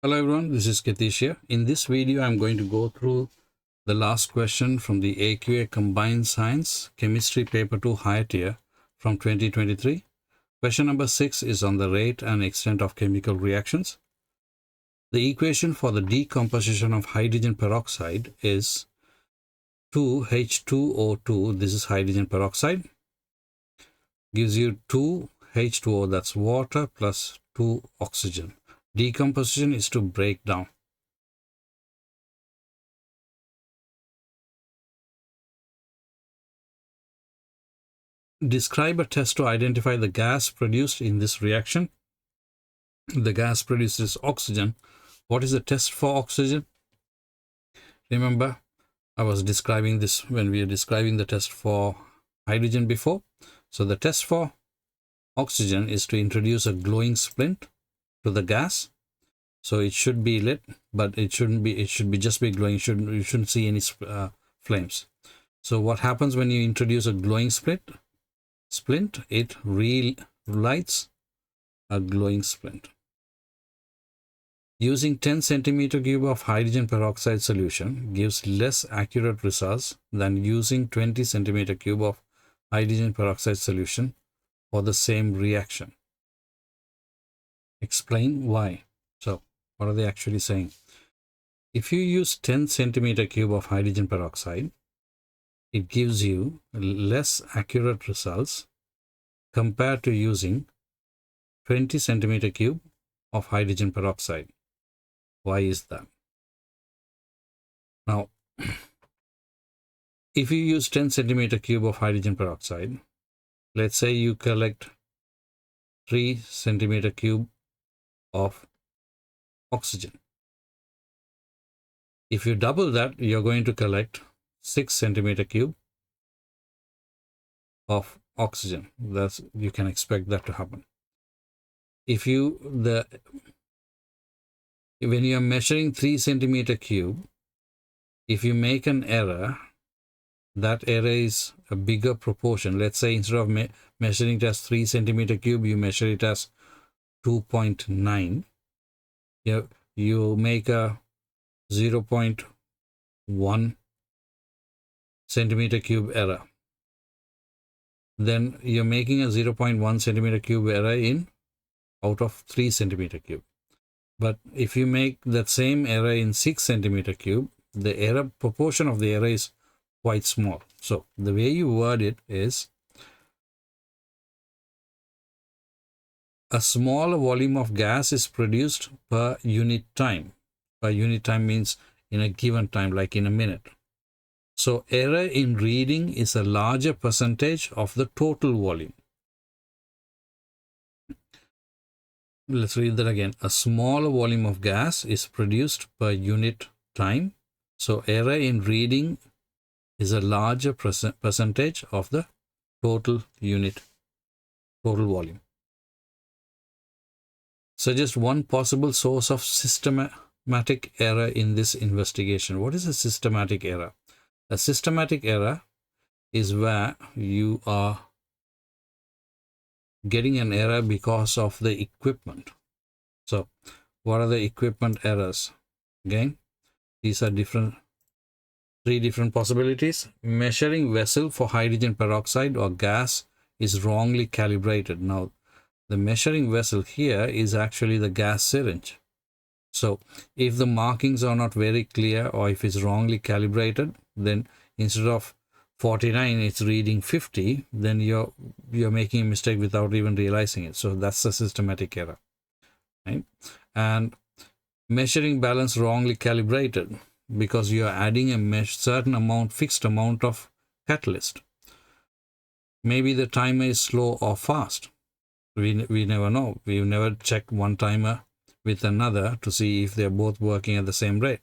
Hello everyone, this is Ketish here. In this video, I'm going to go through the last question from the AQA Combined Science Chemistry Paper 2 Higher Tier from 2023. Question number 6 is on the rate and extent of chemical reactions. The equation for the decomposition of hydrogen peroxide is 2H2O2, this is hydrogen peroxide, gives you 2H2O, that's water, plus 2 oxygen. Decomposition is to break down. Describe a test to identify the gas produced in this reaction. The gas produced is oxygen. What is the test for oxygen? Remember, I was describing this when we were describing the test for hydrogen before. So the test for oxygen is to introduce a glowing splint to the gas. So it should be lit, but it shouldn't be. It should be just be glowing. You shouldn't see any flames. So what happens when you introduce a glowing splint? It relights a glowing splint. Using 10 centimeter cube of hydrogen peroxide solution gives less accurate results than using 20 centimeter cube of hydrogen peroxide solution for the same reaction. Explain why. So what are they actually saying? If you use 10 centimeter cube of hydrogen peroxide, it gives you less accurate results compared to using 20 centimeter cube of hydrogen peroxide. Why is that? Now, if you use 10 centimeter cube of hydrogen peroxide, let's say you collect 3 centimeter cube of oxygen. If you double that, you're going to collect 6 centimeter cube of oxygen. You can expect that to happen. When you are measuring 3 centimeter cube, if you make an error, that error is a bigger proportion. Let's say instead of measuring it as 3 centimeter cube, you measure it as 2.9. You make a 0.1 centimeter cube error. Then you're making a 0.1 centimeter cube error out of 3 centimeter cube. But if you make that same error in 6 centimeter cube, the error proportion of the error is quite small. So the way you word it is, a smaller volume of gas is produced per unit time. Per unit time means in a given time, like in a minute. So error in reading is a larger percentage of the total volume. Let's read that again. A smaller volume of gas is produced per unit time. So error in reading is a larger percentage of the total volume. Suggest one possible source of systematic error in this investigation. What is a systematic error? A systematic error is where you are getting an error because of the equipment. So what are the equipment errors? Again, these are 3 different possibilities. Measuring vessel for hydrogen peroxide or gas is wrongly calibrated. Now, the measuring vessel here is actually the gas syringe. So if the markings are not very clear, or if it's wrongly calibrated, then instead of 49 it's reading 50, then you're making a mistake without even realizing it. So that's a systematic error, right? And measuring balance wrongly calibrated, because you are adding a certain fixed amount of catalyst. Maybe the timer is slow or fast. We never know. We've never checked one timer with another to see if they're both working at the same rate.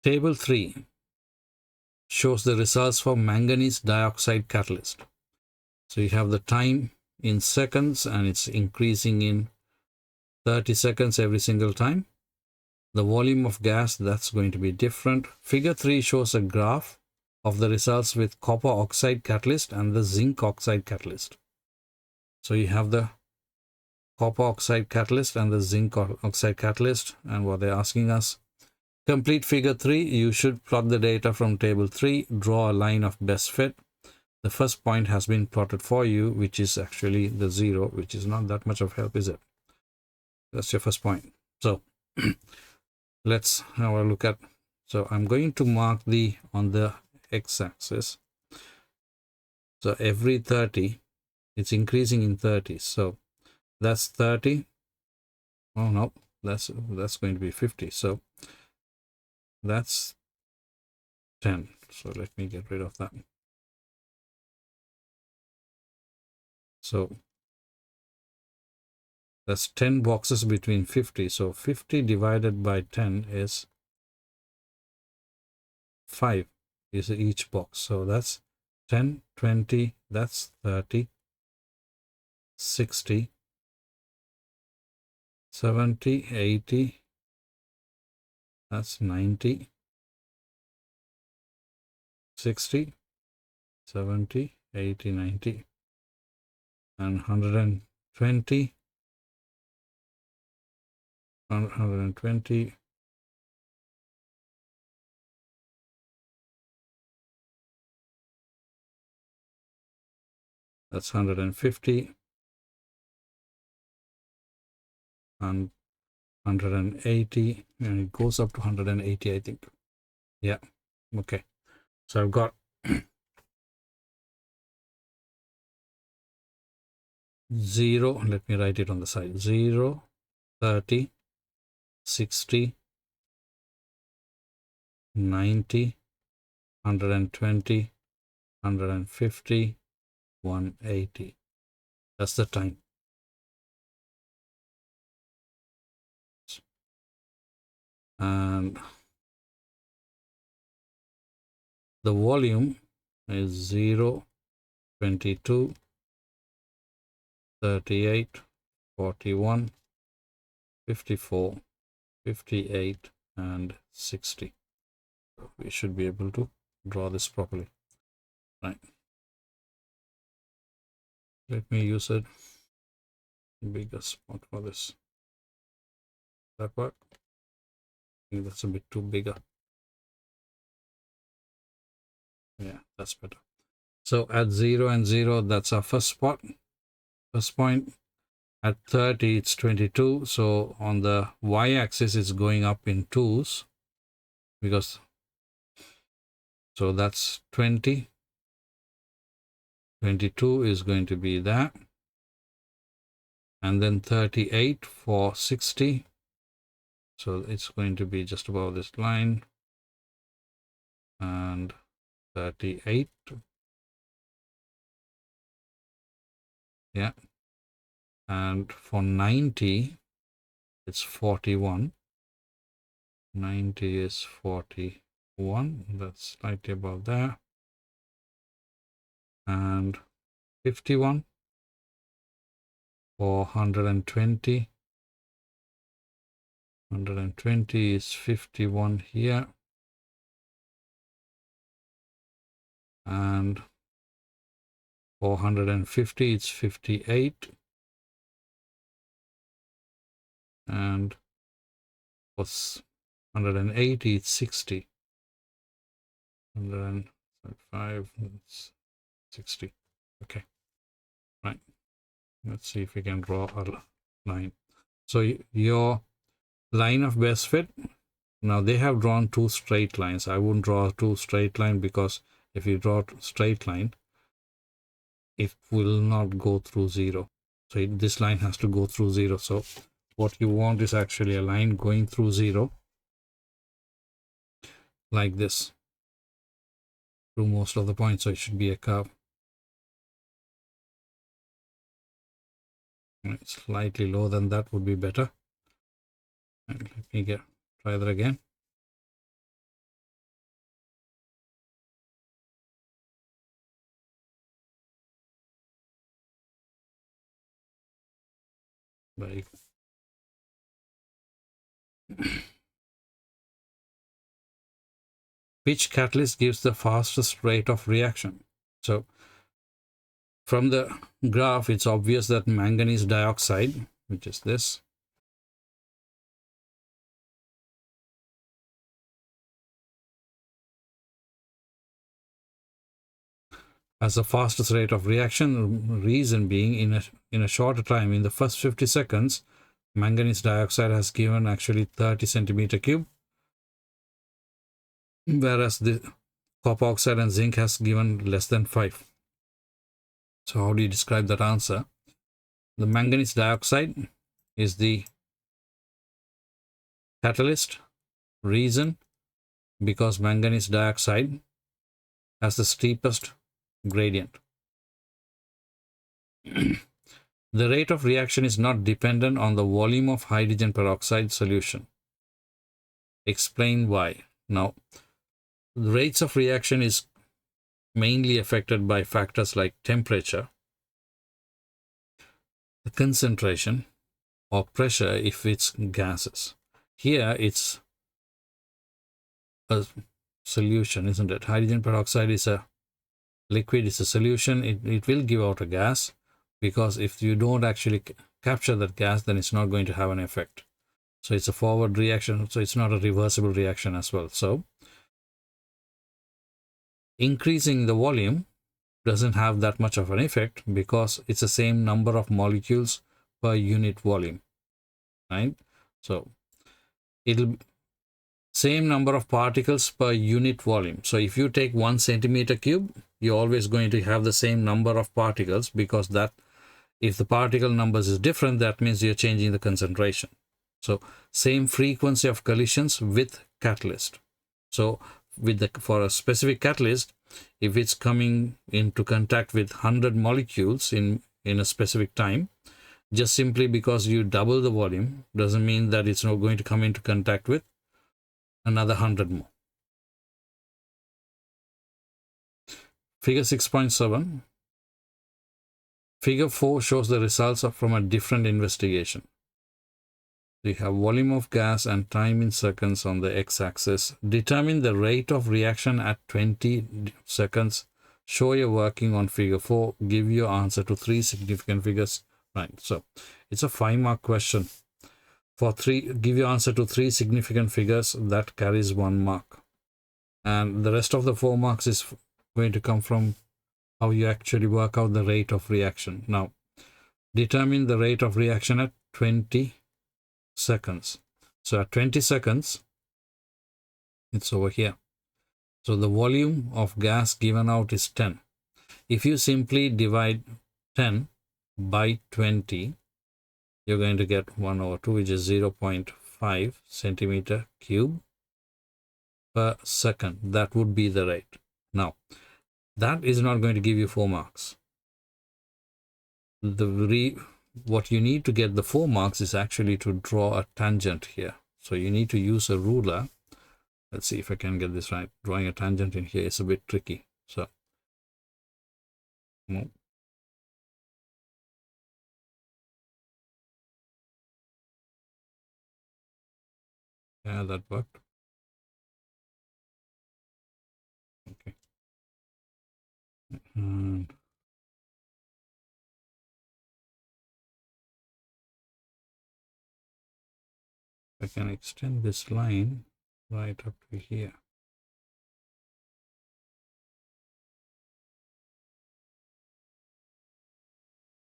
Table 3 shows the results for manganese dioxide catalyst. So you have the time in seconds, and it's increasing in 30 seconds every single time. The volume of gas, that's going to be different. Figure 3 shows a graph of the results with copper oxide catalyst and the zinc oxide catalyst. So you have the copper oxide catalyst and the zinc oxide catalyst, and what they're asking us. Complete figure 3. You should plot the data from table 3. Draw a line of best fit. The first point has been plotted for you, which is actually the 0, which is not that much of help, is it? That's your first point. So let's have a look at. So I'm going to mark the on the x-axis. So every 30, it's increasing in 30. So that's 30. Oh no, that's going to be 50. So that's 10. So let me get rid of that. So that's 10 boxes between 50. So 50 divided by 10 is 5 is each box. So that's 10, 20, that's 30, 60, 70, 80, that's 90, 60, 70, 80, 90, and 120, 120, that's 150, and 180, and it goes up to 180, I think. Yeah, okay. So I've got 0, let me write it on the side, 0, 30, 60, 90, 120, 150, 180. That's the time. And the volume is 0, 22, 38, 41, 54, 58, and 60. We should be able to draw this properly. Right. Let me use a bigger spot for this. That work? I think that's a bit too bigger. Yeah, that's better. So at 0 and 0, that's our first spot. First point. At 30, it's 22. So on the y-axis, it's going up in 2s, because so that's 20. 22 is going to be that. And then 38 for 60. So it's going to be just above this line. And 38. Yeah. And for 90, it's 41. 90 is 41. That's slightly above there. And 51 for 120. 120 is 51 here. And for 150, it's 58. And for 180, it's 60. 105, it's 60. Okay, right. Let's see if we can draw a line. So your line of best fit, now they have drawn 2 straight lines. I wouldn't draw 2 straight line, because if you draw a straight line, it will not go through 0. So this line has to go through 0. So what you want is actually a line going through 0 like this through most of the points. So it should be a curve. Right, slightly lower than that would be better. And let me try that again. Very good. Which catalyst gives the fastest rate of reaction? So from the graph, it's obvious that manganese dioxide which is this. As the fastest rate of reaction, reason being in a shorter time, in the first 50 seconds, manganese dioxide has given actually 30 centimeter cube, whereas the copper oxide and zinc has given less than 5. So how do you describe that answer? The manganese dioxide is the catalyst. Reason, because manganese dioxide has the steepest gradient. The rate of reaction is not dependent on the volume of hydrogen peroxide solution. Explain why. Now, the rates of reaction is mainly affected by factors like temperature, the concentration, or pressure if it's gases. Here it's a solution, isn't it? Hydrogen peroxide is a liquid, is a solution. It will give out a gas, because if you don't actually capture that gas, then it's not going to have an effect. So it's a forward reaction, so it's not a reversible reaction as well. So increasing the volume doesn't have that much of an effect, because it's the same number of molecules per unit volume, right? So it'll same number of particles per unit volume. So if you take 1 centimeter cube, you're always going to have the same number of particles, because that if the particle numbers is different, that means you're changing the concentration. So same frequency of collisions with catalyst. So with the for a specific catalyst, if it's coming into contact with 100 molecules in a specific time, just simply because you double the volume doesn't mean that it's not going to come into contact with another 100 more. Figure 6.7. Figure 4 shows the results from a different investigation. We have volume of gas and time in seconds on the x-axis. Determine the rate of reaction at 20 seconds. Show your working on figure 4. Give your answer to 3 significant figures. Right, so it's a 5-mark question. For 3, give your answer to 3 significant figures. That carries 1 mark. And the rest of the 4 marks is going to come from how you actually work out the rate of reaction. Now, determine the rate of reaction at 20 seconds. So at 20 seconds, it's over here. So the volume of gas given out is 10. If you simply divide 10 by 20, you're going to get 1/2, which is 0.5 centimeter cube per second. That would be the rate. Now, that is not going to give you 4 marks. What you need to get the 4 marks is actually to draw a tangent here. So you need to use a ruler. Let's see if I can get this right. Drawing a tangent in here is a bit tricky. So, yeah, that worked. Okay. And I can extend this line right up to here.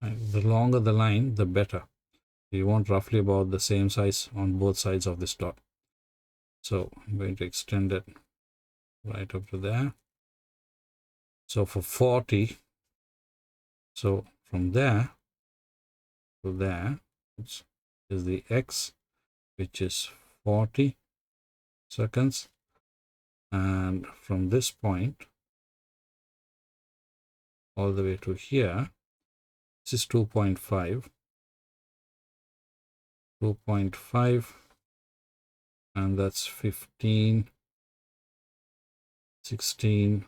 And the longer the line, the better. You want roughly about the same size on both sides of this dot. So I'm going to extend it right up to there. So for 40, so from there to there is the x, which is 40 seconds, and from this point all the way to here, this is 2.5, and that's 15, 16,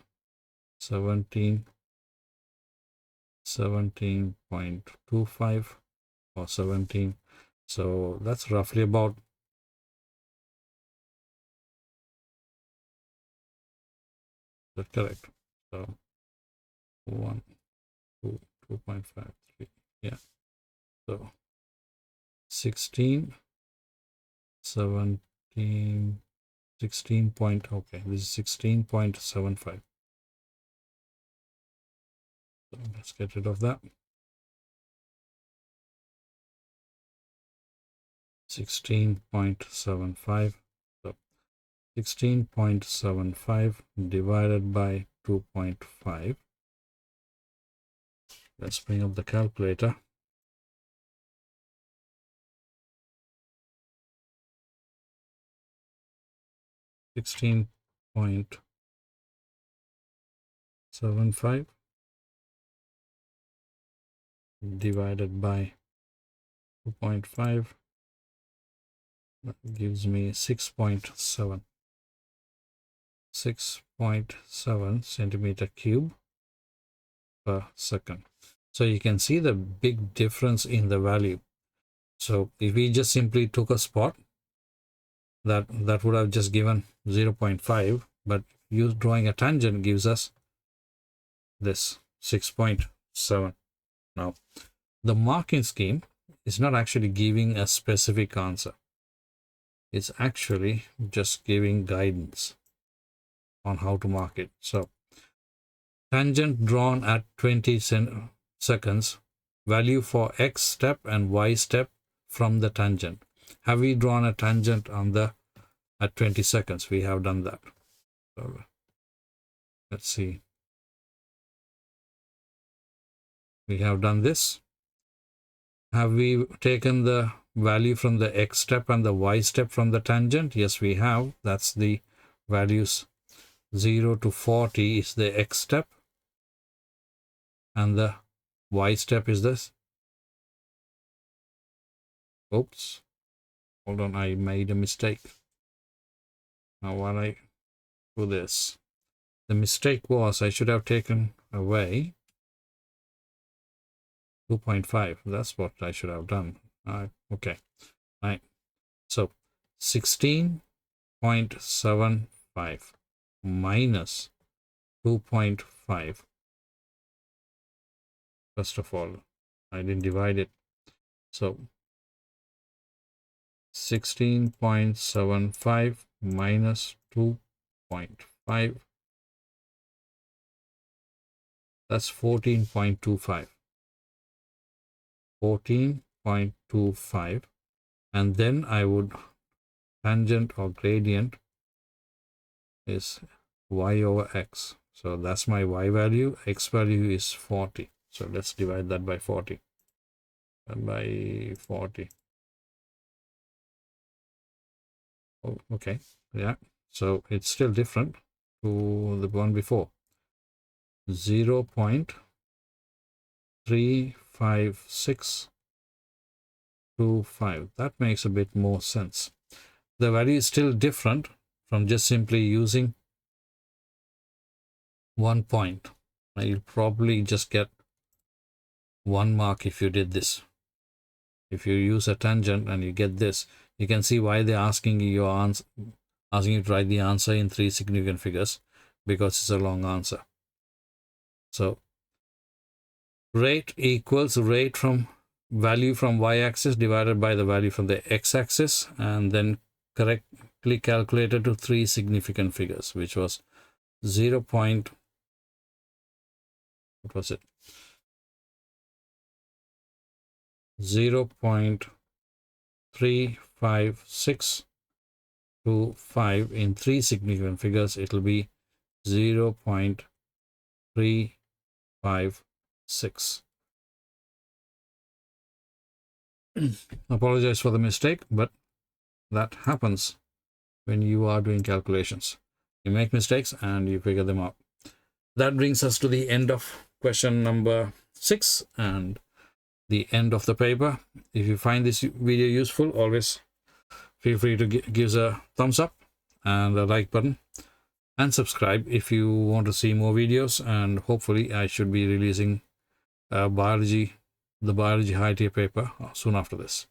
17, 17.25 or 17. So that's roughly about that, correct? So 1, 2, 2.5, 3, yeah. So 16, 17, 16 point, okay, this is 16.75. So let's get rid of that. 16.75. So 16.75 divided by 2.5. Let's bring up the calculator. 16.75 divided by 2.5, that gives me 6.7 centimeter cube per second. So you can see the big difference in the value. So if we just simply took a spot, that would have just given 0.5, but drawing a tangent gives us this 6.7. Now the marking scheme is not actually giving a specific answer. It's actually just giving guidance on how to mark it. So tangent drawn at 20 seconds, value for x step and y step from the tangent. Have we drawn a tangent on the at 20 seconds? We have done that. So let's see. We have done this. Have we taken the value from the x step and the y step from the tangent? Yes, we have. That's the values 0 to 40 is the x step, and the y step is this. Oops, hold on, I made a mistake. Now while I do this, the mistake was I should have taken away 2.5. That's what I should have done. Okay, right. So 16.75 minus 2.5. First of all, I didn't divide it. So 16.75 minus 2.5. That's 14.25. 14.25. And then I would tangent or gradient is y over x. So that's my y value. X value is 40. So let's divide that by 40. And by 40. Oh, okay. Yeah. So it's still different to the one before. 0.35625. That makes a bit more sense. The value is still different from just simply using 1 point. Now you'll probably just get 1 mark if you did this. If you use a tangent and you get this, you can see why they're asking you your answer, asking you to write the answer in 3 significant figures, because it's a long answer. So rate equals rate from value from y-axis divided by the value from the x-axis, and then correctly calculated to 3 significant figures, which was 0. What was it? 0.35625 in 3 significant figures. It will be 0.356. Apologize for the mistake, but that happens when you are doing calculations. You make mistakes and you figure them out. That brings us to the end of question number 6 and the end of the paper. If you find this video useful, always feel free to give a thumbs up and a like button, and subscribe if you want to see more videos. And hopefully I should be releasing the biology high tier paper soon after this.